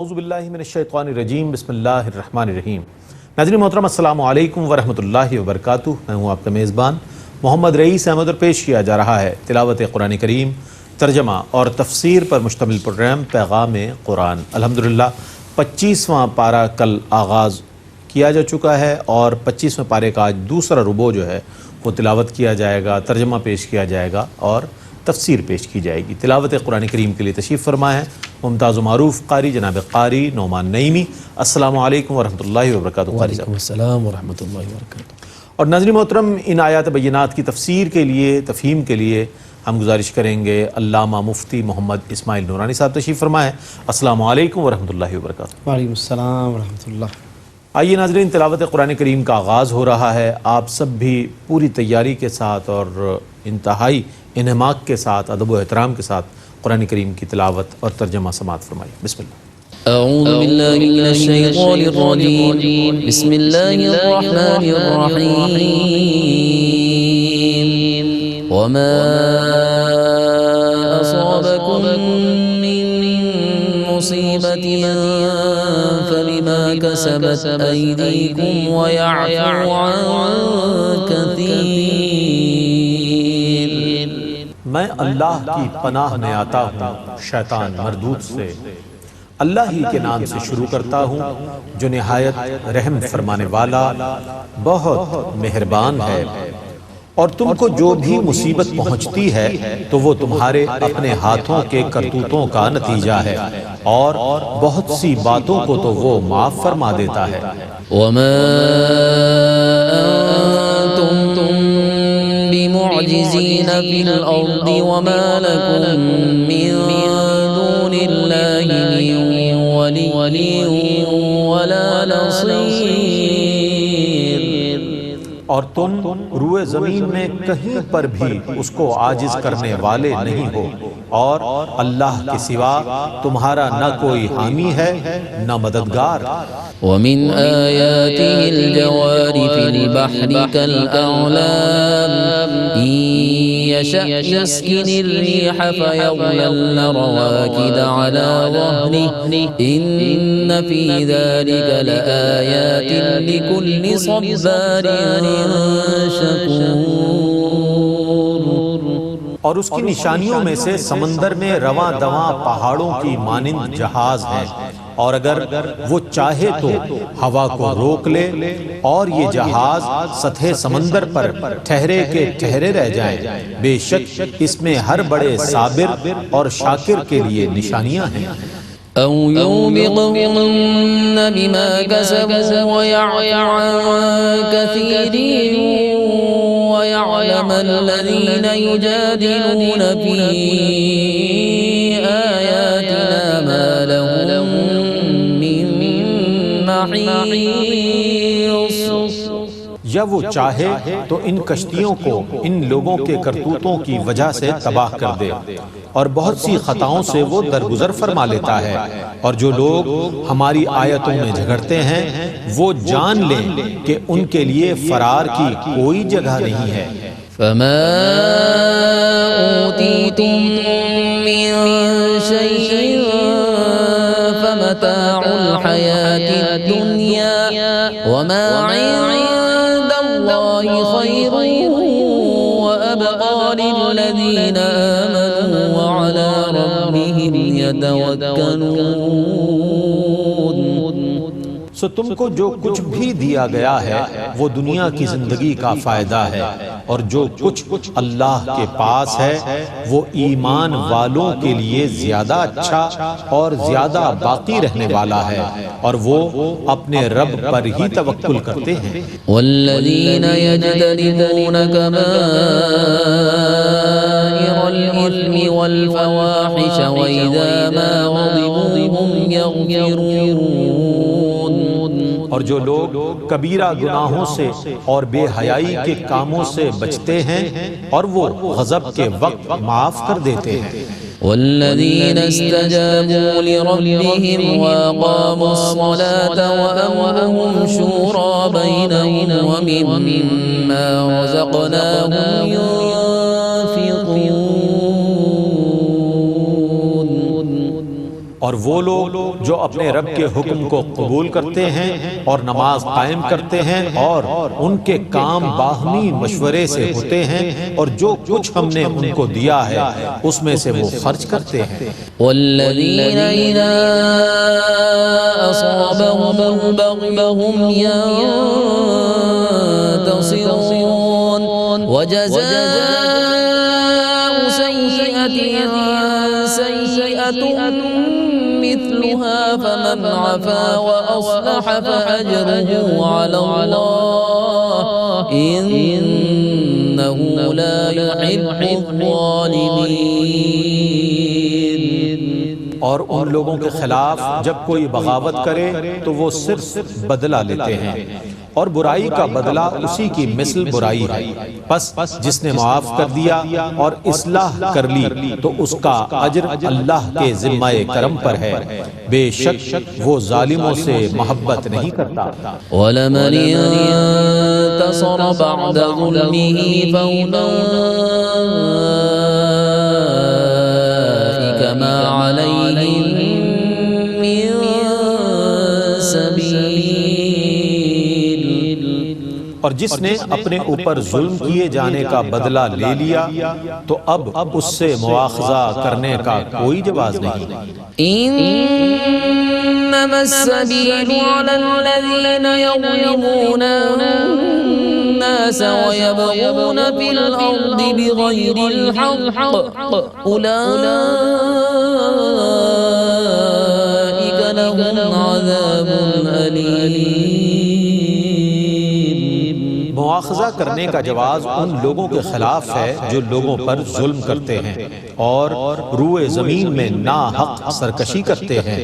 اعوذ باللہ من الشیطان الرجیم بسم اللہ الرحمن الرحیم۔ ناظرین محترم السلام علیکم ورحمۃ اللہ وبرکاتہ۔ میں ہوں آپ کا میزبان محمد رئیس احمد اور پیش کیا جا رہا ہے تلاوت قرآن کریم، ترجمہ اور تفسیر پر مشتمل پروگرام پیغام قرآن۔ الحمدللہ 25واں پارہ کل آغاز کیا جا چکا ہے اور 25ویں پارے کا آج دوسرا ربع جو ہے وہ تلاوت کیا جائے گا، ترجمہ پیش کیا جائے گا اور تفسیر پیش کی جائے گی۔ تلاوت قرآن کریم کے لیے تشریف فرما ہے ممتاز و معروف قاری جناب قاری نعمان نعیمی۔ السلام علیکم ورحمۃ اللہ وبرکاتہ۔ وعلیکم السلام ورحمۃ اللہ وبرکاتہ۔ اور ناظرین محترم، ان آیات بینات کی تفسیر کے لیے، تفہیم کے لیے ہم گزارش کریں گے علامہ مفتی محمد اسماعیل نورانی صاحب تشریف فرما ہے۔ السلام علیکم ورحمۃ اللہ وبرکاتہ۔ وعلیکم السلام ورحمۃ اللہ۔ آئیے ناظرین، تلاوت قرآن کریم کا آغاز ہو رہا ہے۔ آپ سب بھی پوری تیاری کے ساتھ اور انتہائی انہماک کے ساتھ، ادب و احترام کے ساتھ قرآن کریم کی تلاوت اور ترجمہ سماعت فرمائیے۔ بسم اللہ۔ اعوذ باللہ من الشیطان الرجیم، بسم اللہ الرحمن الرحیم۔ وما اصابکم من مصیبت فبما کسبت ایدیکم ویعفو عن کثیر۔ میں اللہ کی پناہ میں آتا ہوں شیطان مردود سے۔ اللہ ہی کے نام سے شروع کرتا ہوں جو نہایت رحم فرمانے والا بہت مہربان ہے۔ اور تم کو جو بھی مصیبت پہنچتی ہے تو وہ تمہارے اپنے ہاتھوں کے کرتوتوں کا نتیجہ ہے، اور بہت سی باتوں کو تو وہ معاف فرما دیتا ہے۔ وما انتم بمعجزین فی الارض وما لکم من دون اللہ من ولی ولا نصیر۔ اور تم روئے زمین میں کہیں پر بھی اس کو عاجز کرنے والے نہیں ہو، اور اللہ کے سوا تمہارا نہ کوئی حامی ہے نہ مددگار۔ ومن آیاته الجوار في البحر كالأعلام إن يشأ يسكن الريح فيظللن رواكد على ظهره إن في ذلك لآيات لكل صبار شكور۔ اور اس کی نشانیوں میں سے سمندر میں رواں دواں پہاڑوں کی مانند جہاز ہے، اور اگر وہ چاہے تو ہوا کو روک لے اور یہ جہاز سطح سمندر پر ٹھہرے کے ٹھہرے رہ جائیں۔ بے شک اس میں ہر بڑے صابر اور شاکر کے لیے نشانیاں ہیں۔ أو يوبقهن بما كسبوا ويعفو عن كثير ويعلم الذين يجادلون في آياتنا ما لهم من محيص۔ یا وہ چاہے تو ان کشتیوں کو ان لوگوں کے کرتوتوں کی وجہ سے تباہ کر دے، اور بہت سی خطاؤں سے وہ درگزر فرما لیتا ہے۔ اور جو لوگ ہماری آیتوں میں جھگڑتے ہیں وہ جان لیں کہ ان کے لیے فرار کی کوئی جگہ نہیں ہے۔ فما أوتيتم من شيء فمتاع الحياة الدنيا وما عند الله خير وأبقى للذين آمنوا وعلى ربهم يتوكلون۔ سو تم کو جو کچھ بھی دیا گیا ہے وہ دنیا کی زندگی کا فائدہ ہے، اور جو کچھ اللہ کے پاس ہے وہ ایمان والوں کے لیے زیادہ اچھا اور زیادہ باقی رہنے والا ہے، اور وہ اپنے رب پر ہی توکل کرتے ہیں۔ والذین یجتنبون کبائر الإثم والفواحش وإذا ما غضبوا هم يغفرون۔ اور جو لوگ کبیرہ گناہوں سے اور بے حیائی کے کاموں سے بچتے ہیں اور وہ غضب کے وقت معاف کر دیتے ہیں۔ والذین استجابوا لربهم وأقاموا الصلاة وأمرهم شورى بينهم ومما رزقناهم ينفقون۔ اور وہ لوگ جو اپنے رب کے حکم کو قبول کرتے ہیں اور نماز قائم کرتے ہیں اور ان کے کام باہمی مشورے سے ہوتے ہیں اور جو کچھ ہم نے ان کو دیا ہے اس میں سے وہ خرچ کرتے ہیں۔ والذین اذا اصابهم البغي هم ينتصرون وجزاء سیئة سیئة مثلها فمن عفا وأصلح فأجره على الله إنه لا يحب الظالمين۔ اور ان لوگوں کے خلاف جب کوئی بغاوت کرے تو وہ صرف بدلہ لیتے ہیں اور برائی کا بدلہ اسی کی مثل برائی ہے، پس جس نے معاف کر دیا اور اصلاح کر لی تو اس کا اجر اللہ کے ذمہ کرم پر ہے، بے شک وہ ظالموں سے محبت نہیں کرتا۔ وَلَمَنِ انتصر بعد ظلمه فأولئك ما عليهم من سبيل۔ اور جس نے اپنے اوپر ظلم کیے جانے کا بدلہ لے لیا تو اب اس سے مواخذہ کرنے کا کوئی جواز نہیں۔ انما السبيل على الذين يظلمون الناس ويبغون في الارض بغير الحق اولئك لهم عذاب اليم۔ مواخذہ کرنے کا جواز ان لوگوں کے خلاف ہے جو لوگوں پر ظلم کرتے ہیں اور روئے زمین میں ناحق سرکشی کرتے ہیں،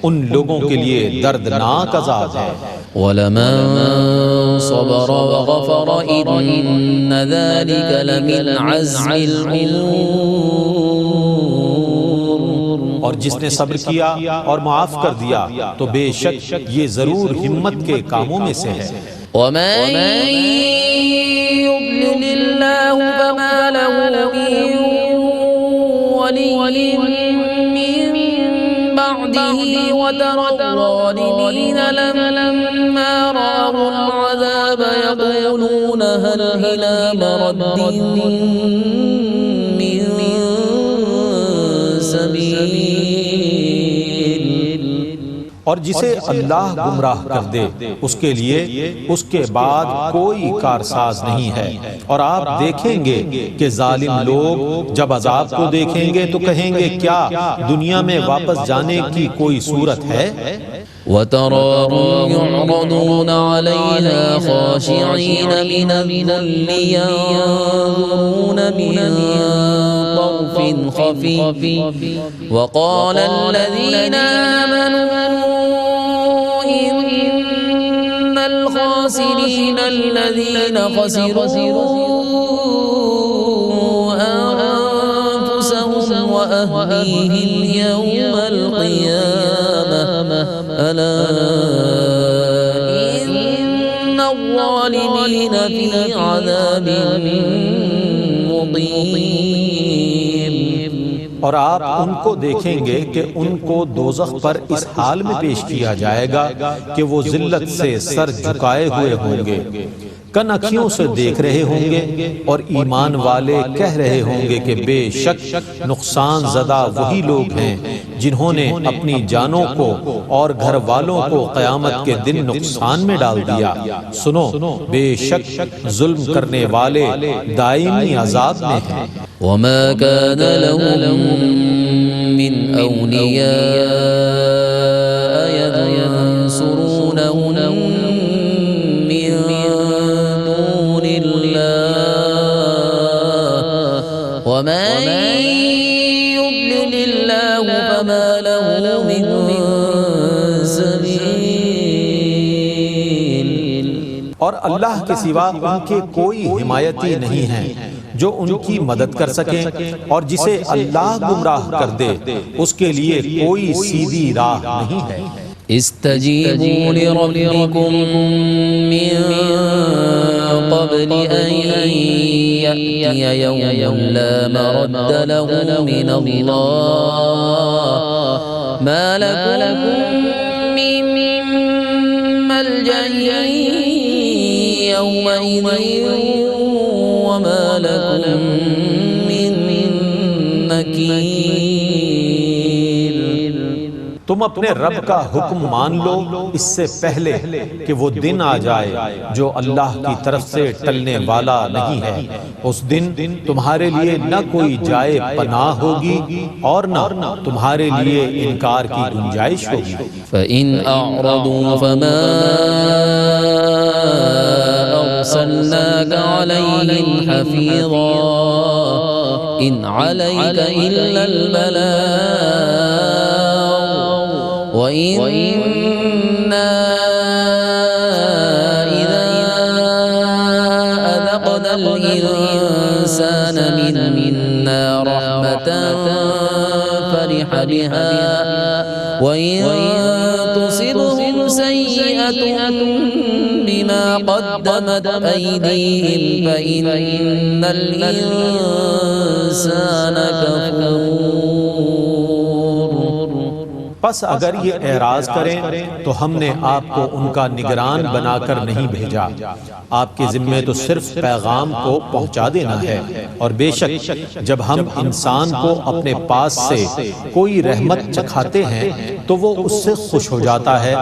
ان لوگوں کے لیے دردناک عذاب ہے۔ وَلَمَن صَبَرَ وَغَفَرَ إِنَّ ذَلِكَ لَمِنْ عَزْمِ الْأُمُورِ۔ اور جس نے صبر کیا اور معاف کر دیا تو بے شک یہ ضرور ہمت کے کاموں میں سے ہے۔ وَمَن يُضْلِلِ اللَّهُ فَمَا لَهُ مِن وَلِيٍّ مِّن بَعْدِهِ وَتَرَى الظَّالِمِينَ لَمَّا رَأَوُا الْعَذَابَ يَقُولُونَ هَلْ إِلَىٰ مَرَدٍّ مِّن سَبِيلٍ۔ اور جسے اللہ گمراہ کر دے اس کے لیے اس کے بعد کوئی کارساز نہیں ہے، اور آپ دیکھیں گے کہ ظالم لوگ جب عذاب کو دیکھیں گے تو کہیں گے کیا دنیا میں واپس جانے کی کوئی صورت ہے؟ وَتَرَاهُمْ يُعْرَضُونَ عَلَيْهَا خَاشِعِينَ مِنَ الذُّلِّ يَنظُرُونَ مِن طَرْفٍ خَفِيٍّ وَقَالَ الَّذِينَ آمَنُوا إِنَّ الْخَاسِرِينَ الَّذِينَ خَسِرُوا أَنفُسَهُمْ وَأَهْلِيهِمْ يَوْمَ الْقِيَامَةِ أَلَا إِنَّ الظَّالِمِينَ فِي عَذَابٍ مُقِيمٍ۔ اور آپ ان کو دیکھیں گے کہ ان کو دوزخ پر اس حال میں پیش کیا جائے گا کہ وہ ذلت سے سر جھکائے ہوئے ہوں گے، کن اکھیوں سے دیکھ رہے ہوں گے، اور ایمان والے کہہ رہے ہوں گے کہ بے شک نقصان زدہ وہی لوگ ہیں جنہوں نے اپنی جانوں کو اور گھر والوں کو قیامت کے دن نقصان میں ڈال دیا۔ سنو بے شک ظلم کرنے والے دائمی عذاب میں ہیں۔ وَمَا كَانَ لَهُم مِّنْ أَوْلِيَاءَ يَنصُرُونَهُم مِّن دُونِ اللَّهِ وَمَن يُضْلِلِ اللَّهُ فَمَا لَهُ مِن سَبِيلٍ۔ اور اللہ کے سوا ان کے کوئی حمایتی نہیں ہیں جو ان کی مدد کر سکیں، اور جسے اللہ گمراہ کر دے اس کے لیے کوئی سیدھی راہ نہیں ہے۔ استجیبوا لربکم من قبل ان یأتی یوم لا مرد له من اللہ ما لكم من ملجأ يومئذ وما لكم من نكير. تم اپنے رب کا حکم مان لو اس سے پہلے کہ وہ دن آ جائے جو اللہ کی طرف سے ٹلنے والا نہیں ہے. اس دن تمہارے لیے نہ کوئی جائے پناہ ہوگی اور نہ تمہارے لیے انکار کی گنجائش ہوگی. فإن أعرضوا فما أرسلناك عليهم حفيظا إن عليك إلا البلاغ وإنا إذا أذقنا الإنسان منا رحمة فرح بها وإن تصبهم سيئة بما قدمت أيديهم فإن الإنسان كفور. پس اگر یہ اعراض کریں تو ہم نے آپ کو ان کا نگران بنا کر نہیں بھیجا. آپ کے ذمے تو صرف پیغام کو پہنچا دینا ہے، اور بے شک جب ہم انسان کو اپنے پاس سے کوئی رحمت چکھاتے ہیں تو وہ اس سے خوش ہو جاتا ہے،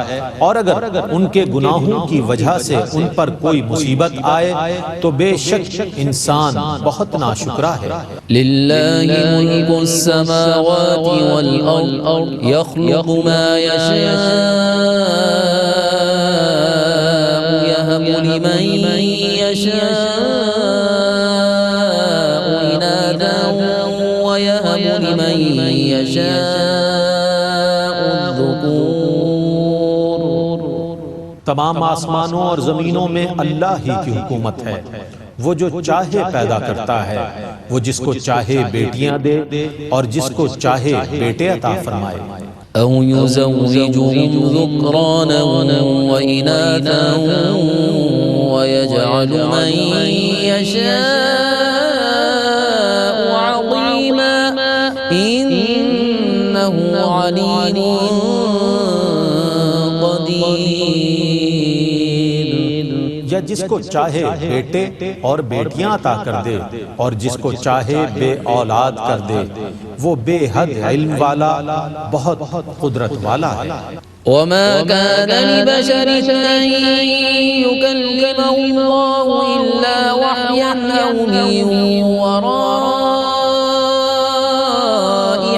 اور اگر ان کے گناہوں کی وجہ سے ان پر کوئی مصیبت آئے تو بے شک انسان بہت ناشکرا ہے. للہ ملک السماوات والارض يخلق ما يشاء يهب لمن يشاء إناثا ويهب لمن يشاء الذكور. تمام آسمانوں اور زمینوں میں اللہ ہی کی حکومت ہے. وہ جو چاہے پیدا کرتا ہے، وہ جس کو چاہے بیٹیاں دے اور جس کو چاہے بیٹے عطا فرمائے. أو يزوجهم ذكرانا وإناثا ويجعل من يشاء عقيما إنه عليم قدير. یا جس کو چاہے بیٹے اور بیٹیاں عطا کر دے اور جس کو چاہے بے اولاد کر دے، وہ بے حد علم والا بہت قدرت والا ہے. وما كان لبشر أن يكلمه الله إلا وحيا أو من وراء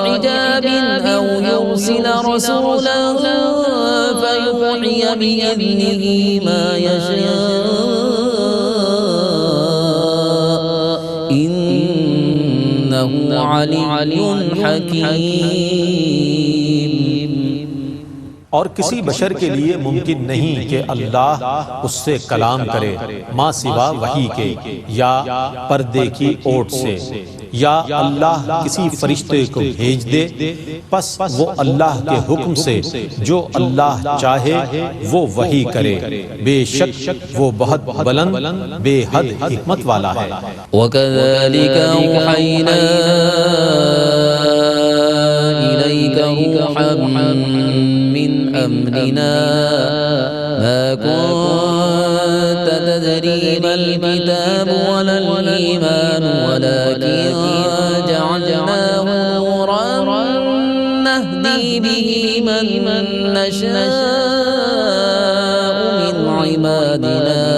حجاب أو يرسل رسولا فيوحي بإذنه ما يشاء إنه علي حكيم. اور کسی بشر کے لیے ممکن نہیں کہ اللہ اس سے کلام کرے ماں سوا وحی کے یا پردے کی اوٹ سے، یا اللہ کسی فرشتے کو بھیج دے، پس وہ اللہ کے حکم سے جو اللہ چاہے وہ وحی کرے. بے شک وہ بہت بلند بے حد حکمت والا ہے. وَكَذَلِكَ أَوْحَيْنَا إِلَيْكَ رُوحًا مِّنْ أَمْرِنَا مَا كُنتَ تَدْرِي مَا الْكِتَابُ وَلَا الْإِيمَانُ وَلَكِنْ جَعَلْنَاهُ نُورًا نَهْدِي بِهِ مَن نَّشَاءُ مِنْ عِبَادِنَا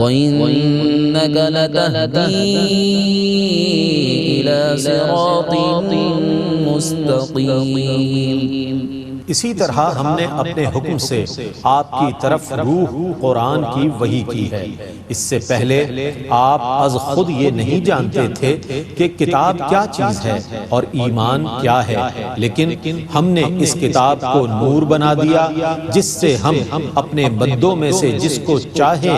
وَإِنَّكَ لَتَهْدِي إِلَى صِرَاطٍ مُسْتَقِيمٍ. اسی طرح ہم نے اپنے حکم سے آپ کی طرف روح قرآن کی وحی کی ہے. اس سے پہلے آپ از خود یہ نہیں جانتے تھے کہ کتاب کیا چیز ہے اور ایمان کیا ہے، لیکن ہم نے اس کتاب کو نور بنا دیا جس سے ہم اپنے بندوں میں سے جس کو چاہے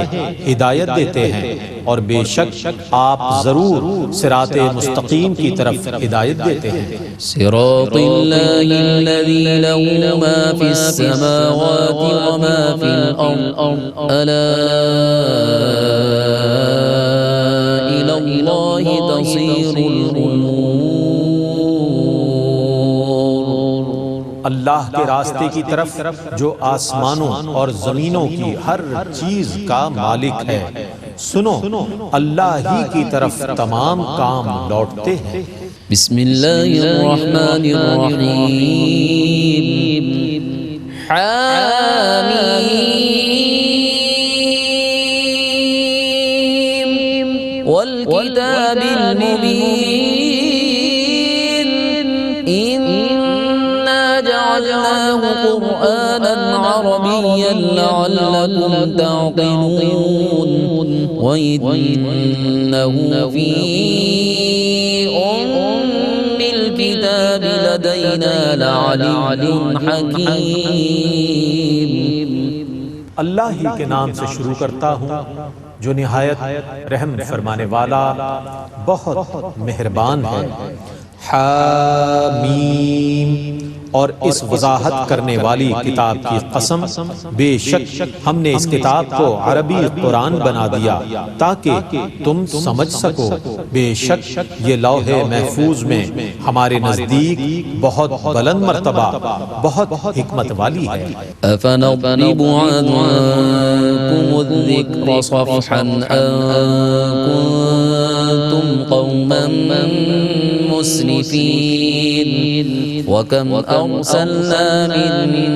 ہدایت دیتے ہیں، اور بے شک آپ ضرور صراط مستقیم کی طرف ہدایت دیتے ہیں. صراط اللہ الذی له ما فی السماوات وما فی الارض الا الى اللہ تصیر الامور. اللہ کے راستے کی طرف جو آسمانوں اور زمینوں کی ہر چیز کا مالک ہے۔ سنو، اللہ ہی کی طرف تمام کام لوٹتے ہیں۔ بسم اللہ الرحمن الرحیم حامیم والکتاب المبین انا جعلناه قرآنا عربیا لعلکم تعقلون وإنه في الكتاب لدينا لعلي حكيم۔ اللہ ہی کے نام سے شروع کرتا ہوں جو نہایت رحم فرمانے والا بہت مہربان ہے۔ حامیم، اور اس وضاحت کرنے والی کتاب کی قسم، بے شک ہم نے اس کتاب کو عربی قرآن بنا دیا تاکہ تم سمجھ سکو۔ بے شک یہ لوح محفوظ میں ہمارے نزدیک بہت بلند مرتبہ، بہت حکمت والی ہے۔ أفنضرب عنكم الذكر صفحا أن كنتم قوما مسرفين وكم أرسلنا من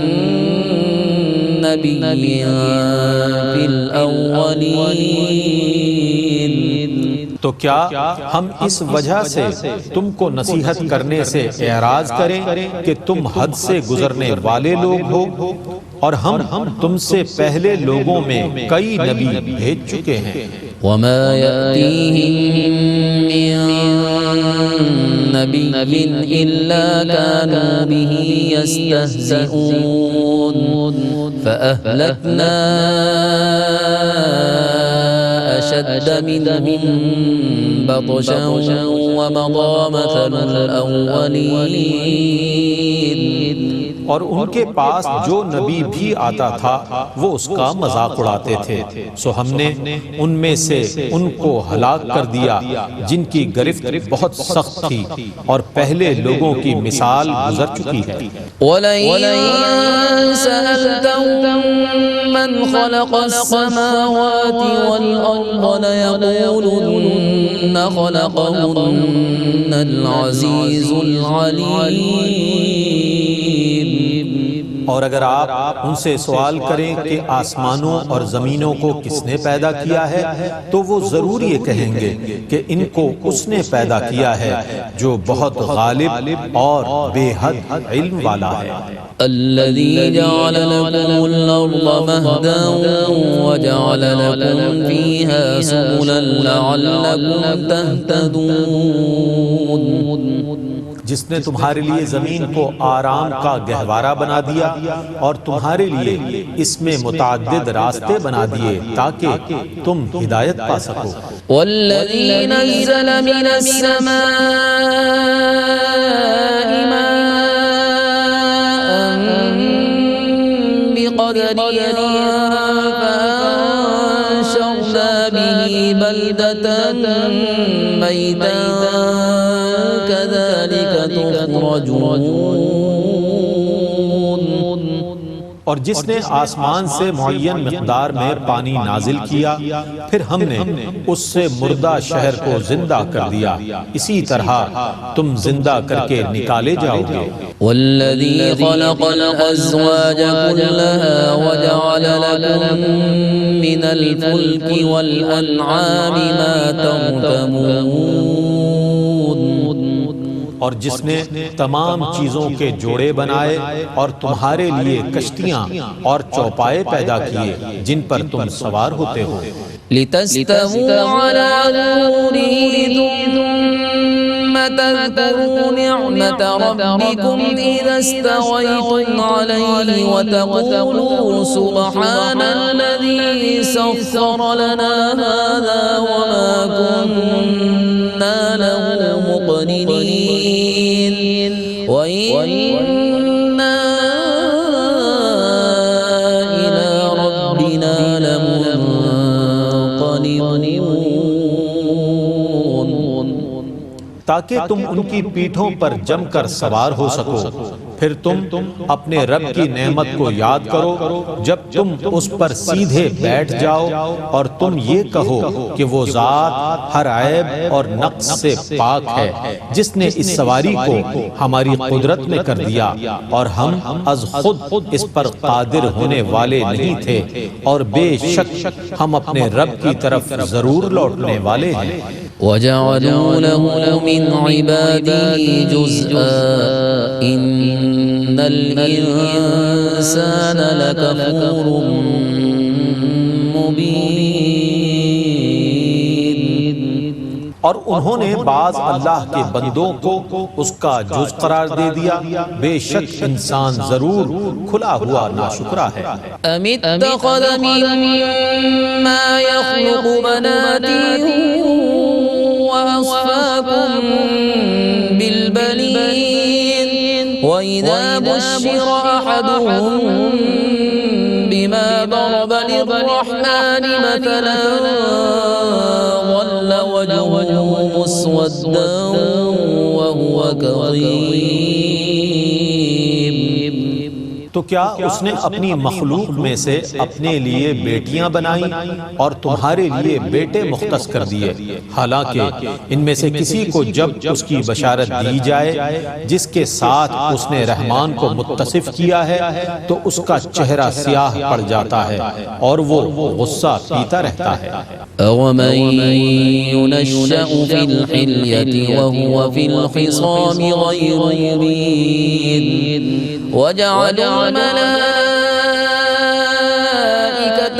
نبي في الأولين۔ تو کیا ہم اس وجہ سے تم کو نصیحت کرنے سے اعراض کریں کہ تم حد سے گزرنے والے لوگ ہو؟ اور ہم تم سے پہلے لوگوں میں کئی نبی بھیج چکے ہیں۔ وما يأتيهم من نبي إلا كانوا به يستهزئون فأهلكنا أشد منهم بطشا ومضى مثل الأولين۔ اور ان کے پاس جو نبی بھی آتا تھا وہ اس کا مذاق اڑاتے تھے، سو ہم نے ان میں سے ان کو ہلاک کر دیا جن کی گرفت بہت سخت تھی، اور پہلے لوگوں کی مثال گزر چکی ہے۔ وَلَئِن سَأَلْتَهُم مَّنْ خَلَقَ السَّمَاوَاتِ وَالْأَرْضَ لَيَقُولُنَّ خَلَقَهُنَّ الْعَزِيزُ الْعَلِيمُ۔ اور اگر آپ ان سے سوال کریں کہ آسمانوں اور زمینوں کو کس نے پیدا کیا ہے تو وہ ضرور یہ کہیں گے کہ ان کو اس نے پیدا کیا ہے جو بہت غالب اور بے حد علم والا ہے۔ الذي جعل لكم الأرض مهدا وجعل لكم فيها سبلا لعلكم تهتدون۔ جس نے تمہارے لیے زمین کو آرام کا گہوارہ بنا دیا اور تمہارے لیے اس میں متعدد راستے بنا دیے تاکہ تم ہدایت پا سکو۔ والذی نزل من السماء ماء بقدر فأنشرنا به بلدة میتا كذلك تخرجون۔ اور جس نے آسمان سے معین مقدار میں پانی نازل کیا پھر ہم نے اس سے مردہ شہر کو زندہ کر دیا، اسی طرح تم زندہ کر کے نکالے جاؤ گے۔ والذی خلق الازواج كلها وجعل لكم من الفلك والانعام ما تركبون۔ اور جس نے تمام چیزوں کے جوڑے بنائے اور تمہارے لیے کشتیاں اور چوپائے پیدا کیے جن پر تم سوار ہوتے ہو۔ لتستووا على ظهوره ثم تذكروا نعمة ربكم إذا استويتم عليه وتقولوا سبحان الذي سخر لنا هذا وما كنا له مقرنين وإنا إلى ربنا لمنقلبون۔ تاکہ تم ان کی پیٹھوں پر جم کر سوار ہو سکو، پھر تم اپنے رب کی نعمت کو یاد کرو جب تم اس پر سیدھے بیٹھ جاؤ اور تم یہ کہو کہ وہ ذات ہر عیب اور نقص سے پاک ہے جس نے اس سواری کو ہماری قدرت میں کر دیا اور ہم از خود اس پر قادر ہونے والے نہیں تھے اور بے شک ہم اپنے رب کی طرف ضرور لوٹنے والے ہیں۔ وَجَعَلُوا لَهُ مِنْ عِبَادِهِ جُزْءًا إِنَّ الْإِنسَانَ لَكَفُورٌ مُبِينٌ۔ اور انہوں نے بعض اللہ کے بندوں کو اس کا جز قرار دے دیا، بے شک انسان ضرور کھلا ہوا ناشکرا ہے۔ أَمِ اتَّخَذَ مِمَّا يَخْلُقُ بَنَاتٍ وَأَصْفَاكُمْ بِالْبَنِينَ وَإِذَا بُشِّرَ أَحَدُهُم بِمَا ضَرَبَ لِلرَّحْمَنِ مَثَلًا ظَلَّ وَجْهُهُ مُسْوَدًّا وَهُوَ كَظِيمٌ۔ تو کیا اس نے اپنی مخلوق میں سے اپنے لیے بیٹیاں بنائیں اور تمہارے لیے بیٹے مختص کر دیے، حالانکہ ان میں سے کسی کو جب اس کی بشارت دی جائے جس کے ساتھ اس نے رحمان کو متصف کیا ہے تو اس کا چہرہ سیاہ پڑ جاتا ہے اور وہ غصہ پیتا رہتا ہے۔ أَوَمَن يُنَشَّأُ فِي الْحِلْيَةِ وَهُوَ فِي الْخِصَامِ غَيْرُ مُبِينٍ وَجَعَلُوا الْمَلَائِكَةَ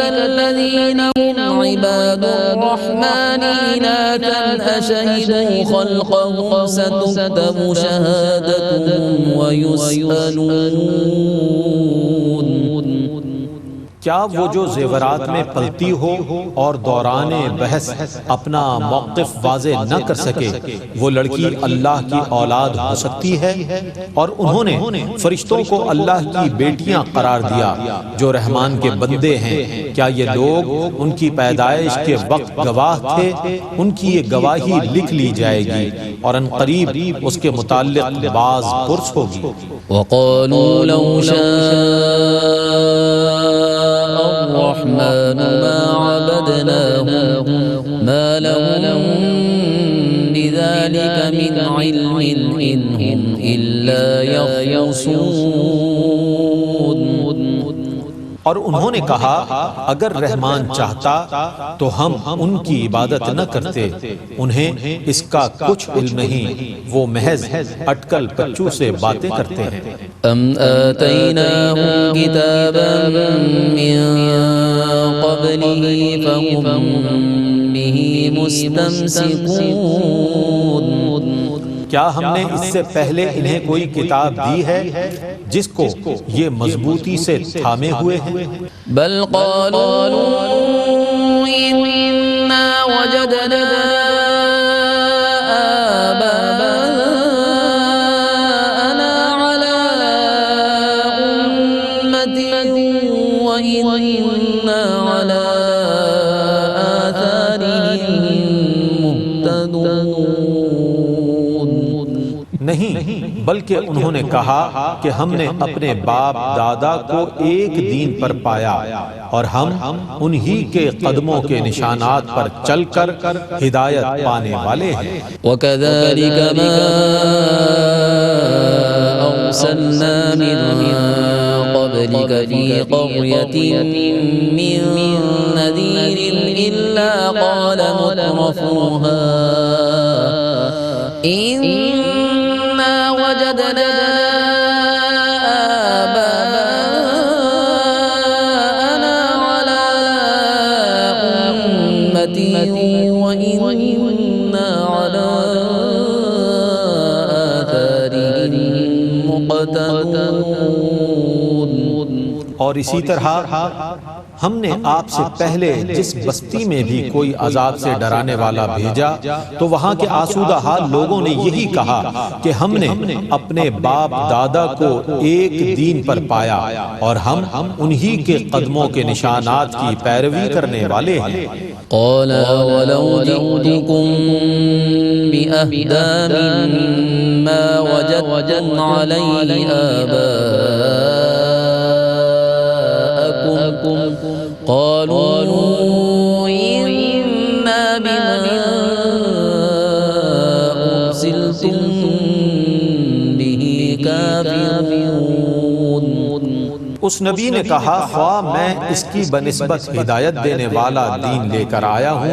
الَّذِينَ هُمْ عِبَادُ الرَّحْمَنِ إِنَاثًا أَشَهِدُوا خَلْقَهُمْ سَتُكْتَبُ شَهَادَتُهُمْ وَيُسْأَلُونَ۔ کیا وہ جو زیورات میں پلتی ہو اور دوران بحث اپنا موقف واضح نہ کر سکے وہ لڑکی اللہ کی اولاد ہو سکتی ہے؟ اور انہوں نے فرشتوں کو اللہ کی بیٹیاں قرار دیا جو رحمان کے بندے ہیں، کیا یہ لوگ ان کی پیدائش کے وقت گواہ تھے؟ ان کی یہ گواہی لکھ لی جائے گی اور ان قریب اس کے متعلق باز پرس ہوگی۔ وَقَالُوا لَوْ شَاءَ الرَّحْمَنُ مَا عَبَدْنَاهُمْ مَا لَهُم بِذَلِكَ مِنْ عِلْمٍ إِنْ هُمْ إِلَّا يَخْرُصُونَ۔ اور انہوں نے کہا اگر رحمان چاہتا تو ہم ان کی عبادت نہ کرتے، انہیں اس کا کچھ علم نہیں، وہ محض اٹکل پچو سے باتیں کرتے ہیں۔ أَمْ آتَيْنَاهُمْ كِتَابًا مِّن قَبْلِهِ فَهُمْ بِهِ مُسْتَمْسِكُونَ۔ کیا ہم نے اس سے پہلے انہیں کوئی کتاب دی ہے جس کو یہ مضبوطی سے تھامے ہوئے ہیں؟ بل قالوا إِنَّا وَجَدْنَا آبَاءَنَا عَلَىٰ أُمَّةٍ وَإِنَّا عَلَىٰ آثَارِهِم مُهْتَدُونَ۔ نہیں، بلکہ انہوں نے کہا کہ ہم نے اپنے باپ دادا کو ایک دین پر پایا اور ہم انہی کے قدموں کے نشانات پر چل کر ہدایت پانے والے ہیں۔ وَكَذَلِكَ مَا أَرْسَلْنَا مِن قَبْلِكَ فِي قَرْيَةٍ مِّن نَّذِيرٍ إِلَّا قَالَ مُتْرَفُوهَا إِنَّا وَجَدْنَا آبَاءَنَا عَلَىٰ أُمَّةٍ وَإِنَّا عَلَىٰ آثَارِهِم مُقْتَدُونَ۔ اور اسی طرح ہم نے آپ سے پہلے جس بستی میں بھی کوئی عذاب سے ڈرانے والا بھیجا تو وہاں کے آسودہ حال لوگوں نے یہی کہا کہ ہم نے اپنے باپ دادا کو ایک دین پر پایا اور ہم انہی کے قدموں کے نشانات کی پیروی کرنے والے ہیں۔ قَالَ وَلَوْ جِئْتُكُم بِأَهْدَىٰ ما وجدتم عليه آباءكم قالوا إنا بما أرسلتم به كافرون. اس نبی نے کہا خواہ میں اس کی بنسبت ہدایت دینے والا دین لے کر آیا ہوں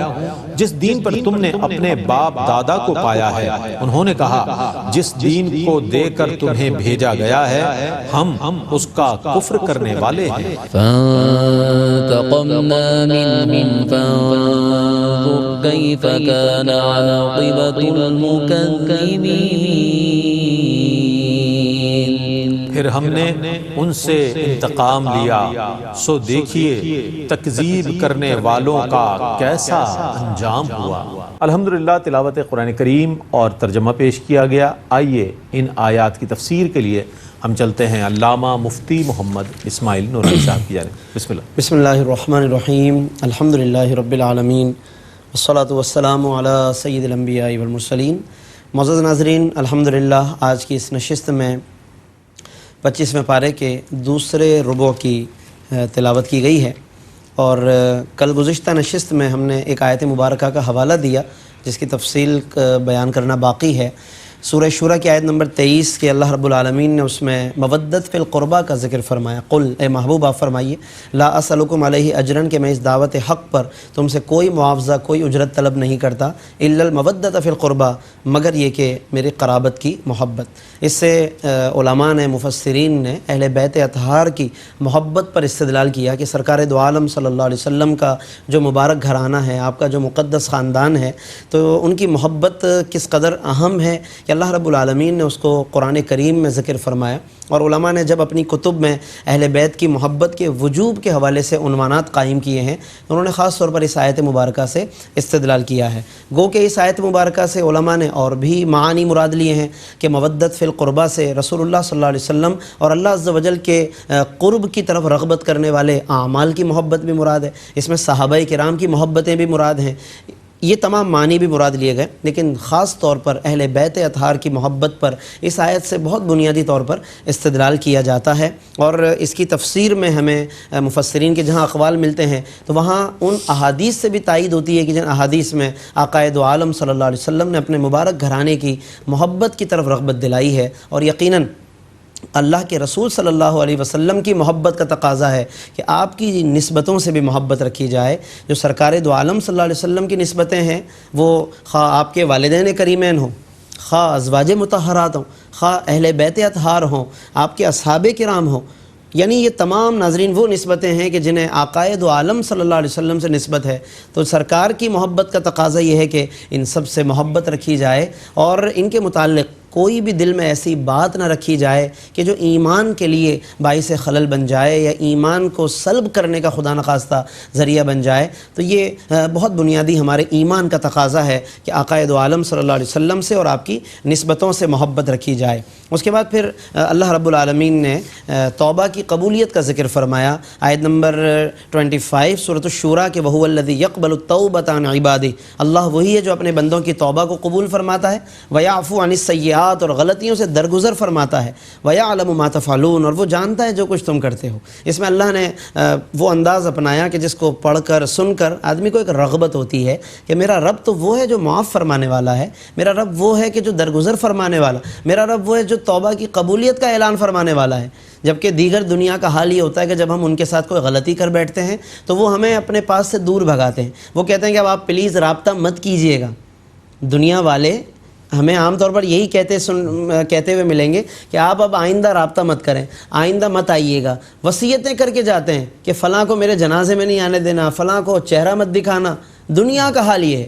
جس دین پر تم نے اپنے باپ دادا کو پایا ہے. انہوں نے کہا جس دین کو دے کر تمہیں بھیجا گیا ہے ہم اس کا کفر کرنے والے ہیں. فانتقمنا منهم فانظر كيف كان عاقبة المكذبين. پھر ہم نے ان سے انتقام لیا سو دیکھیے تکذیب کرنے والوں کا کیسا انجام ہوا. الحمدللہ تلاوت قرآن کریم اور ترجمہ پیش کیا گیا. آئیے ان آیات کی تفسیر کے لیے ہم چلتے ہیں علامہ مفتی محمد اسماعیل نورانی صاحب کی جانب. بسم اللہ. بسم اللہ الرحمن الرحیم. الحمدللہ رب العالمین والصلاة والسلام علی سید الانبیاء والمرسلین. معزز ناظرین، الحمدللہ آج کی اس نشست میں 25ویں پارے کے دوسرے ربع کی تلاوت کی گئی ہے، اور کل گزشتہ نشست میں ہم نے ایک آیت مبارکہ کا حوالہ دیا جس کی تفصیل بیان کرنا باقی ہے. سورہ شورى کی آیت نمبر 23 کہ اللہ رب العالمین نے اس میں مودت فی القربہ کا ذکر فرمایا. قل، اے محبوب آپ فرمائیے، لا اسألکم علیہ اجرن کہ میں اس دعوت حق پر تم سے کوئی معاوضہ کوئی اجرت طلب نہیں کرتا، الا المودت فی القربہ، مگر یہ کہ میری قرابت کی محبت. اس سے علماء نے، مفسرین نے اہل بیت اطہار کی محبت پر استدلال کیا کہ سرکار دو عالم صلی اللہ علیہ وسلم کا جو مبارک گھرانہ ہے، آپ کا جو مقدس خاندان ہے، تو ان کی محبت کس قدر اہم ہے کہ اللہ رب العالمین نے اس کو قرآن کریم میں ذکر فرمایا. اور علماء نے جب اپنی کتب میں اہل بیت کی محبت کے وجوب کے حوالے سے عنوانات قائم کیے ہیں تو انہوں نے خاص طور پر اس آیت مبارکہ سے استدلال کیا ہے. گو کہ اس آیت مبارکہ سے علماء نے اور بھی معانی مراد لیے ہیں کہ مودت فی القربہ سے رسول اللہ صلی اللہ علیہ وسلم اور اللہ عز و جل کے قرب کی طرف رغبت کرنے والے اعمال کی محبت بھی مراد ہے. اس میں صحابہ کرام کی محبتیں بھی مراد ہیں. یہ تمام معنی بھی مراد لیے گئے، لیکن خاص طور پر اہل بیت اطہار کی محبت پر اس آیت سے بہت بنیادی طور پر استدلال کیا جاتا ہے. اور اس کی تفسیر میں ہمیں مفسرین کے جہاں اقوال ملتے ہیں تو وہاں ان احادیث سے بھی تائید ہوتی ہے کہ جن احادیث میں آقا دو عالم صلی اللہ علیہ وسلم نے اپنے مبارک گھرانے کی محبت کی طرف رغبت دلائی ہے. اور یقیناً اللہ کے رسول صلی اللہ علیہ وسلم کی محبت کا تقاضا ہے کہ آپ کی نسبتوں سے بھی محبت رکھی جائے. جو سرکار دو عالم صلی اللہ علیہ وسلم کی نسبتیں ہیں وہ خواہ آپ کے والدین کریمین ہوں، خواہ ازواج مطہرات ہوں، خواہ اہل بیت اطہار ہوں، آپ کے اصحاب کرام ہوں، یعنی یہ تمام ناظرین وہ نسبتیں ہیں کہ جنہیں آقا دو عالم صلی اللہ علیہ وسلم سے نسبت ہے. تو سرکار کی محبت کا تقاضا یہ ہے کہ ان سب سے محبت رکھی جائے اور ان کے متعلق کوئی بھی دل میں ایسی بات نہ رکھی جائے کہ جو ایمان کے لیے باعث خلل بن جائے یا ایمان کو سلب کرنے کا خدا نخواستہ ذریعہ بن جائے. تو یہ بہت بنیادی ہمارے ایمان کا تقاضا ہے کہ آقا دو عالم صلی اللہ علیہ وسلم سے اور آپ کی نسبتوں سے محبت رکھی جائے. اس کے بعد پھر اللہ رب العالمین نے توبہ کی قبولیت کا ذکر فرمایا. آیت نمبر 25 سورۃ الشورى کہ وَهُوَ الَّذِي يَقْبَلُ التَّوْبَةَ عَنْ عِبَادِهِ، اللہ وہی ہے جو اپنے بندوں کی توبہ کو قبول فرماتا ہے. وَيَعْفُو عَنِ السَّيِّئَاتِ، اور غلطیوں سے درگزر فرماتا ہے. وَيَعْلَمُ مَا تَفْعَلُونَ، اور وہ جانتا ہے جو کچھ تم کرتے ہو. اس میں اللہ نے وہ انداز اپنایا کہ جس کو پڑھ کر سن کر آدمی کو ایک رغبت ہوتی ہے کہ میرا رب تو وہ ہے جو معاف فرمانے والا ہے، میرا رب وہ ہے کہ جو درگزر فرمانے والا، میرا رب وہ ہے جو توبہ کی قبولیت کا اعلان فرمانے والا ہے. جبکہ دیگر دنیا کا حال یہ ہوتا ہے کہ جب ہم ان کے ساتھ کوئی غلطی کر بیٹھتے ہیں تو وہ ہمیں اپنے پاس سے دور بھگاتے ہیں. وہ کہتے ہیں کہ اب آپ پلیز رابطہ مت کیجئے گا. دنیا والے ہمیں عام طور پر یہی کہتے ہوئے ملیں گے کہ آپ اب آئندہ رابطہ مت کریں، آئندہ مت آئیے گا. وصیتیں کر کے جاتے ہیں کہ فلاں کو میرے جنازے میں نہیں آنے دینا، فلاں کو چہرہ مت دکھانا. دنیا کا حال یہ ہے.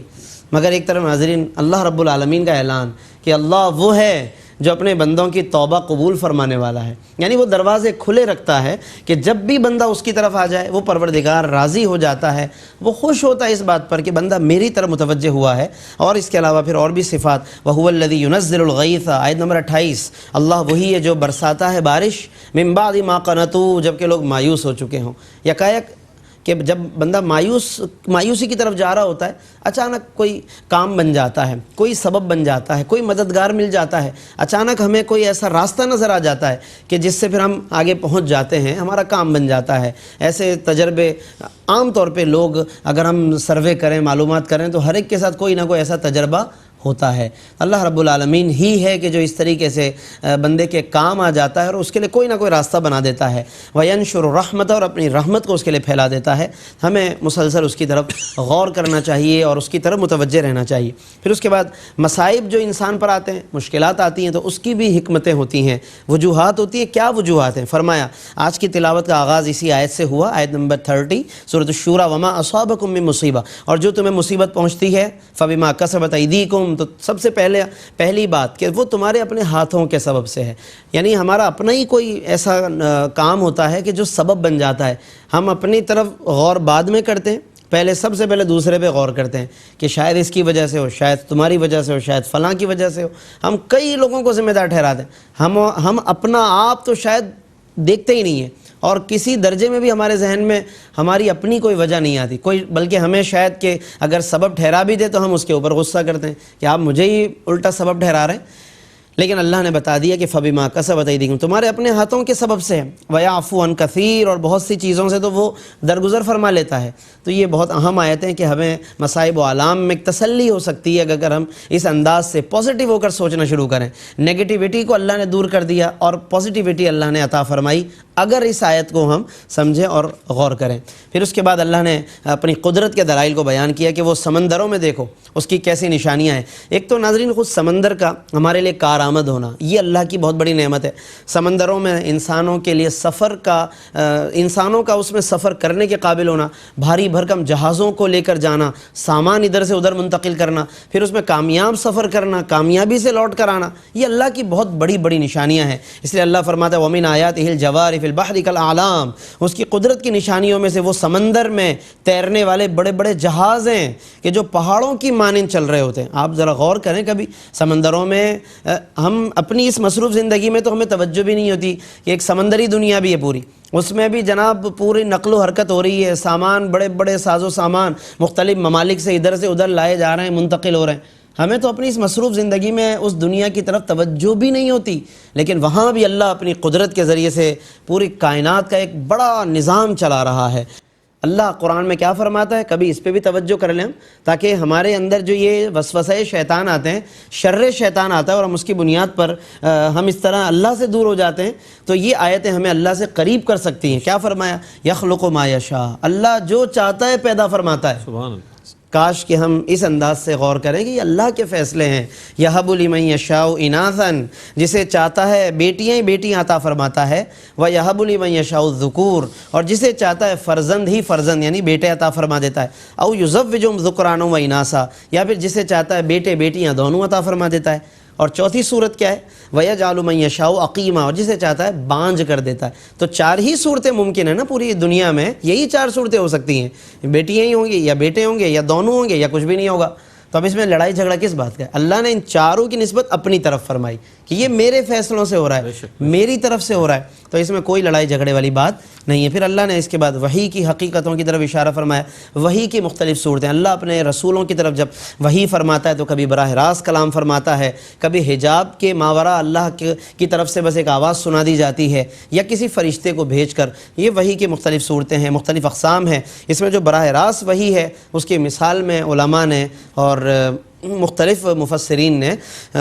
مگر ایک طرف ناظرین اللہ رب العالمین کا اعلان کہ اللہ وہ ہے جو اپنے بندوں کی توبہ قبول فرمانے والا ہے. یعنی وہ دروازے کھلے رکھتا ہے کہ جب بھی بندہ اس کی طرف آ جائے وہ پروردگار راضی ہو جاتا ہے، وہ خوش ہوتا ہے اس بات پر کہ بندہ میری طرف متوجہ ہوا ہے. اور اس کے علاوہ پھر اور بھی صفات، وَهُوَ الَّذِي يُنَزِّلُ الْغَيْثَ، آیت نمبر 28، اللہ وہی ہے جو برساتا ہے بارش، مِن بَعْدِ مَا قَنَطُوا، جب کہ لوگ مایوس ہو چکے ہوں. یکایک کہ جب بندہ مایوسی کی طرف جا رہا ہوتا ہے، اچانک کوئی کام بن جاتا ہے، کوئی سبب بن جاتا ہے، کوئی مددگار مل جاتا ہے، اچانک ہمیں کوئی ایسا راستہ نظر آ جاتا ہے کہ جس سے پھر ہم آگے پہنچ جاتے ہیں، ہمارا کام بن جاتا ہے۔ ایسے تجربے عام طور پہ لوگ اگر ہم سروے کریں، معلومات کریں، تو ہر ایک کے ساتھ کوئی نہ کوئی ایسا تجربہ ہوتا ہے۔ اللہ رب العالمین ہی ہے کہ جو اس طریقے سے بندے کے کام آ جاتا ہے اور اس کے لیے کوئی نہ کوئی راستہ بنا دیتا ہے۔ وَيَنشُرُ رحمت، اور اپنی رحمت کو اس کے لیے پھیلا دیتا ہے۔ ہمیں مسلسل اس کی طرف غور کرنا چاہیے اور اس کی طرف متوجہ رہنا چاہیے۔ پھر اس کے بعد مصائب جو انسان پر آتے ہیں، مشکلات آتی ہیں، تو اس کی بھی حکمتیں ہوتی ہیں، وجوہات ہوتی ہیں۔ کیا وجوہات ہیں؟ فرمایا آج کی تلاوت کا آغاز اسی آیت سے ہوا، آیت نمبر 30 سورۃ الشورى، وَمَا أَصَابَكُم مِّن مُّصِیبَۃٍ، اور جو تمہیں مصیبت پہنچتی ہے فَبِمَا کَسَبَتْ أَیْدِیکُم، تو سب سے پہلی بات کہ وہ تمہارے اپنے ہاتھوں کے سبب سے ہے۔ یعنی ہمارا اپنا ہی کوئی ایسا کام ہوتا ہے کہ جو سبب بن جاتا ہے، ہم اپنی طرف غور بعد میں کرتے ہیں، پہلے سب سے پہلے دوسرے پہ غور کرتے ہیں کہ شاید اس کی وجہ سے ہو، شاید تمہاری وجہ سے ہو، شاید فلاں کی وجہ سے ہو۔ ہم کئی لوگوں کو ذمہ دار ٹھہراتے ہیں، ہم اپنا آپ تو شاید دیکھتے ہی نہیں ہیں، اور کسی درجے میں بھی ہمارے ذہن میں ہماری اپنی کوئی وجہ نہیں آتی کوئی، بلکہ ہمیں شاید کہ اگر سبب ٹھہرا بھی دے تو ہم اس کے اوپر غصہ کرتے ہیں کہ آپ مجھے ہی الٹا سبب ٹھہرا رہے ہیں۔ لیکن اللہ نے بتا دیا کہ فَبِمَا کَسَبَتْ أَیْدِیکُم، تمہارے اپنے ہاتھوں کے سبب سے ہے۔ وَیَعْفُو عَن کَثِیر، اور بہت سی چیزوں سے تو وہ درگزر فرما لیتا ہے۔ تو یہ بہت اہم آیتیں کہ ہمیں مصائب و آلام میں ایک تسلی ہو سکتی ہے کہ اگر ہم اس انداز سے پازیٹیو ہو کر سوچنا شروع کریں۔ نیگیٹیوٹی کو اللہ نے دور کر دیا اور پازیٹیوٹی اللہ نے عطا فرمائی، اگر اس آیت کو ہم سمجھیں اور غور کریں۔ پھر اس کے بعد اللہ نے اپنی قدرت کے دلائل کو بیان کیا کہ وہ سمندروں میں دیکھو اس کی کیسی نشانیاں ہیں۔ ایک تو ناظرین خود سمندر کا ہمارے لیے کارآمد ہونا، یہ اللہ کی بہت بڑی نعمت ہے۔ سمندروں میں انسانوں کے لیے انسانوں کا اس میں سفر کرنے کے قابل ہونا، بھاری بھرکم جہازوں کو لے کر جانا، سامان ادھر سے ادھر منتقل کرنا، پھر اس میں کامیاب سفر کرنا، کامیابی سے لوٹ کر آنا، یہ اللہ کی بہت بڑی بڑی نشانیاں ہیں۔ اس لیے اللہ فرماتا ہے وَمِنْ آیَاتِهِ الْجَوَارِ فِي الْبَحْرِ كَالْأَعْلَامِ، اس کی قدرت کی نشانیوں میں سے وہ سمندر میں تیرنے والے بڑے بڑے جہاز ہیں کہ جو پہاڑوں کی مانند چل رہے ہوتے ہیں۔ آپ ذرا غور کریں، کبھی سمندروں میں ہم اپنی اس مصروف زندگی میں تو ہمیں توجہ بھی نہیں ہوتی کہ ایک سمندری دنیا بھی ہے پوری، اس میں بھی جناب پوری نقل و حرکت ہو رہی ہے، سامان بڑے بڑے ساز و سامان مختلف ممالک سے ادھر سے ادھر لائے جا رہے ہیں، منتقل ہو رہے ہیں۔ ہمیں تو اپنی اس مصروف زندگی میں اس دنیا کی طرف توجہ بھی نہیں ہوتی، لیکن وہاں بھی اللہ اپنی قدرت کے ذریعے سے پوری کائنات کا ایک بڑا نظام چلا رہا ہے۔ اللہ قرآن میں کیا فرماتا ہے، کبھی اس پہ بھی توجہ کر لیں تاکہ ہمارے اندر جو یہ وسوسے شیطان آتے ہیں، شر شیطان آتا ہے اور ہم اس کی بنیاد پر ہم اس طرح اللہ سے دور ہو جاتے ہیں، تو یہ آیتیں ہمیں اللہ سے قریب کر سکتی ہیں۔ کیا فرمایا؟ یخلق ما یشاء، اللہ جو چاہتا ہے پیدا فرماتا ہے۔ سبحان اللہ۔ کاش کہ ہم اس انداز سے غور کریں کہ یہ اللہ کے فیصلے ہیں۔ یہب لمن یشاء اناثا، جسے چاہتا ہے بیٹیاں ہی بیٹیاں عطا فرماتا ہے، ویہب لمن یشاء الذکور، اور جسے چاہتا ہے فرزند ہی فرزند یعنی بیٹے عطا فرما دیتا ہے، او یزوجہم ذکرانا و اناثا، یا پھر جسے چاہتا ہے بیٹے بیٹیاں دونوں عطا فرما دیتا ہے۔ اور چوتھی صورت کیا ہے؟ وَيَجْعَلُ مَن يَشَاءُ عَقِيمًا، اور جسے چاہتا ہے بانجھ کر دیتا ہے۔ تو چار ہی صورتیں ممکن ہیں نا پوری دنیا میں، یہی چار صورتیں ہو سکتی ہیں، بیٹیاں ہی ہوں گی یا بیٹے ہوں گے یا دونوں ہوں گے یا کچھ بھی نہیں ہوگا۔ تو اب اس میں لڑائی جھگڑا کس بات کا ہے؟ اللہ نے ان چاروں کی نسبت اپنی طرف فرمائی کہ یہ میرے فیصلوں سے ہو رہا ہے، میری طرف سے ہو رہا ہے، تو اس میں کوئی لڑائی جھگڑے والی بات نہیں ہے۔ پھر اللہ نے اس کے بعد وحی کی حقیقتوں کی طرف اشارہ فرمایا، وحی کی مختلف صورتیں۔ اللہ اپنے رسولوں کی طرف جب وحی فرماتا ہے تو کبھی براہ راست کلام فرماتا ہے، کبھی حجاب کے ماورا اللہ کی طرف سے بس ایک آواز سنا دی جاتی ہے، یا کسی فرشتے کو بھیج کر۔ یہ وحی کی مختلف صورتیں ہیں، مختلف اقسام ہیں۔ اس میں جو براہ راست وحی ہے اس کی مثال میں علماء نے اور مختلف مفسرین نے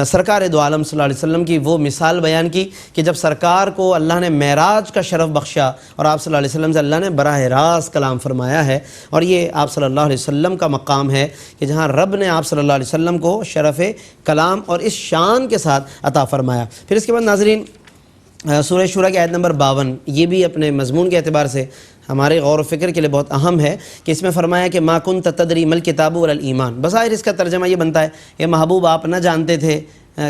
سرکار دو عالم صلی اللہ علیہ وسلم کی وہ مثال بیان کی کہ جب سرکار کو اللہ نے معراج کا شرف بخشا اور آپ صلی اللہ علیہ وسلم سے اللہ نے براہ راست کلام فرمایا ہے، اور یہ آپ صلی اللہ علیہ وسلم کا مقام ہے کہ جہاں رب نے آپ صلی اللہ علیہ وسلم کو شرف کلام اور اس شان کے ساتھ عطا فرمایا۔ پھر اس کے بعد ناظرین سورہ شورى کی آیت نمبر 52، یہ بھی اپنے مضمون کے اعتبار سے ہمارے غور و فکر کے لیے بہت اہم ہے کہ اس میں فرمایا کہ ما کنت تدری مل کتاب ولا الایمان، بظاہر اس کا ترجمہ یہ بنتا ہے کہ محبوب آپ نہ جانتے تھے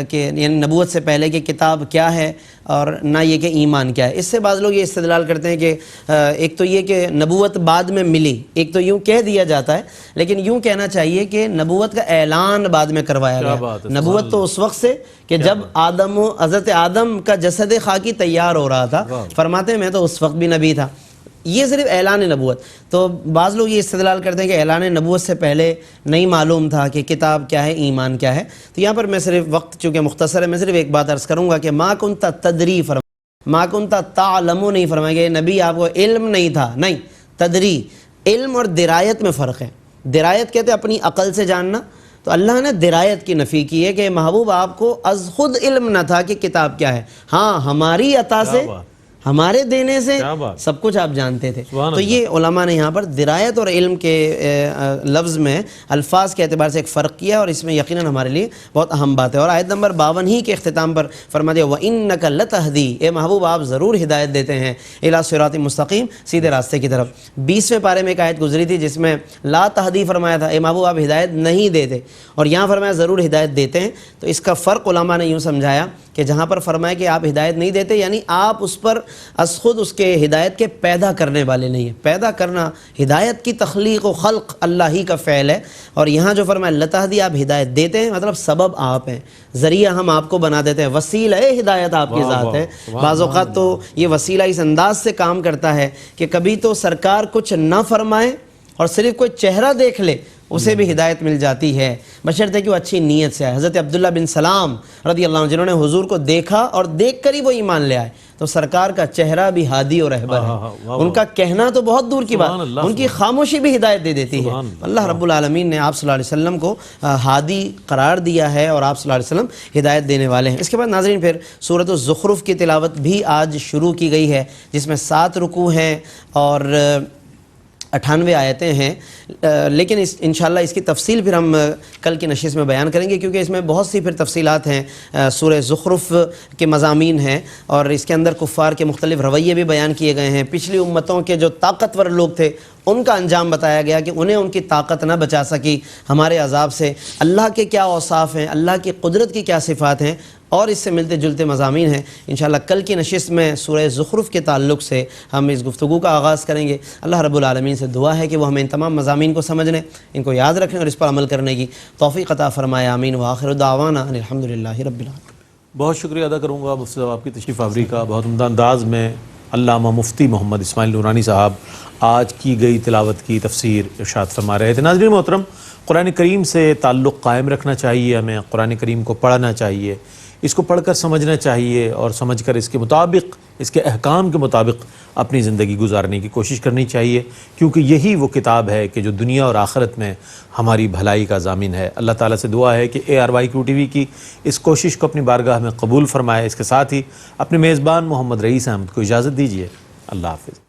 کہ یعنی نبوت سے پہلے کہ کتاب کیا ہے اور نہ یہ کہ ایمان کیا ہے۔ اس سے بعض لوگ یہ استدلال کرتے ہیں کہ ایک تو یہ کہ نبوت بعد میں ملی، ایک تو یوں کہہ دیا جاتا ہے، لیکن یوں کہنا چاہیے کہ نبوت کا اعلان بعد میں کروایا گیا۔ نبوت تو اس وقت سے کہ جب حضرت آدم کا جسد خاکی تیار ہو رہا تھا، فرماتے ہیں میں تو اس وقت بھی نبی تھا۔ یہ صرف اعلان نبوت. تو بعض لوگ یہ استدلال کرتے ہیں کہ اعلان نبوت سے پہلے نہیں معلوم تھا کہ کتاب کیا ہے، ایمان کیا ہے. تو یہاں پر میں صرف وقت چونکہ مختصر ہے، میں صرف ایک بات عرض کروں گا کہ ما کنت تدری ما کنت تعلم نہیں فرمایا کہ نبی آپ کو علم نہیں تھا، نہیں، تدری. علم اور درایت میں فرق ہے. درایت کہتے ہیں اپنی عقل سے جاننا، تو اللہ نے درایت کی نفی کی ہے کہ محبوب آپ کو از خود علم نہ تھا کہ کتاب کیا ہے، ہاں ہماری عطا سے، ہمارے دینے سے سب کچھ آپ جانتے تھے. تو یہ علماء نے یہاں پر درایت اور علم کے لفظ میں الفاظ کے اعتبار سے ایک فرق کیا، اور اس میں یقیناً ہمارے لیے بہت اہم بات ہے. اور آیت نمبر 52 ہی کے اختتام پر فرما دیا وَإِنَّكَ لَتَهْدِي، اے محبوب آپ ضرور ہدایت دیتے ہیں اِلَىٰ صِرَاطٍ مستقیم، سیدھے راستے کی طرف. 20ویں پارے میں ایک آیت گزری تھی جس میں لا تہدی فرمایا تھا، اے محبوب آپ ہدایت نہیں دیتے، اور یہاں فرمایا ضرور ہدایت دیتے ہیں. تو اس کا فرق علماء نے یوں سمجھایا کہ جہاں پر فرمایا کہ آپ ہدایت نہیں دیتے یعنی آپ اس پر از خود اس کے ہدایت کے پیدا کرنے والے نہیں ہیں. پیدا کرنا، ہدایت کی تخلیق و خلق اللہ ہی کا فعل ہے. اور یہاں جو فرمایا لتہدی آپ ہدایت دیتے ہیں، مطلب سبب آپ ہیں، ذریعہ ہم آپ کو بنا دیتے ہیں، وسیلہ ہدایت آپ کی ذات ہے. بعض اوقات تو یہ وسیلہ اس انداز سے کام کرتا ہے کہ کبھی تو سرکار کچھ نہ فرمائے اور صرف کوئی چہرہ دیکھ لے اسے بھی ہدایت مل جاتی ہے، بشرطے کہ وہ اچھی نیت سے آئے. حضرت عبداللہ بن سلام رضی اللہ عنہ جنہوں نے حضور کو دیکھا اور دیکھ کر ہی وہ ایمان لے آئے، تو سرکار کا چہرہ بھی ہادی اور رہبر ہے. ان کا کہنا تو بہت دور کی بات، ان کی خاموشی بھی ہدایت دے دیتی ہے. اللہ رب العالمین نے آپ صلی اللہ علیہ وسلم کو ہادی قرار دیا ہے اور آپ صلی اللہ علیہ وسلم ہدایت دینے والے ہیں. اس کے بعد ناظرین پھر سورۃ الزخرف کی تلاوت بھی آج شروع کی گئی ہے، جس میں 7 رکوع ہیں اور 98 آیتیں ہیں. لیکن انشاءاللہ اس کی تفصیل پھر ہم کل کی نشست میں بیان کریں گے، کیونکہ اس میں بہت سی پھر تفصیلات ہیں. سورہ زخرف کے مضامین ہیں اور اس کے اندر کفار کے مختلف رویے بھی بیان کیے گئے ہیں. پچھلی امتوں کے جو طاقتور لوگ تھے ان کا انجام بتایا گیا کہ انہیں ان کی طاقت نہ بچا سکی ہمارے عذاب سے. اللہ کے کیا اوصاف ہیں، اللہ کی قدرت کی کیا صفات ہیں، اور اس سے ملتے جلتے مضامین ہیں. انشاءاللہ کل کی نشست میں سورہ زخرف کے تعلق سے ہم اس گفتگو کا آغاز کریں گے. اللہ رب العالمین سے دعا ہے کہ وہ ہمیں ان تمام مضامین کو سمجھنے، ان کو یاد رکھنے اور اس پر عمل کرنے کی توفیق عطا فرمائے. آمین. وآخر دعوانا ان الحمدللہ رب العالمین. بہت شکریہ ادا کروں گا مفتی صاحب آپ کی تشریف آوری کا. بہت عمدہ انداز میں علامہ مفتی محمد اسماعیل نورانی صاحب آج کی گئی تلاوت کی تفسیر ارشاد فرما رہے تھے. ناظرین محترم، قرآن کریم سے تعلق قائم رکھنا چاہیے، ہمیں قرآن کریم کو پڑھنا چاہیے، اس کو پڑھ کر سمجھنا چاہیے اور سمجھ کر اس کے مطابق، اس کے احکام کے مطابق اپنی زندگی گزارنے کی کوشش کرنی چاہیے، کیونکہ یہی وہ کتاب ہے کہ جو دنیا اور آخرت میں ہماری بھلائی کا ضامن ہے. اللہ تعالیٰ سے دعا ہے کہ ARYQ TV کی اس کوشش کو اپنی بارگاہ میں قبول فرمائے. اس کے ساتھ ہی اپنے میزبان محمد رئیس احمد کو اجازت دیجیے. اللہ حافظ.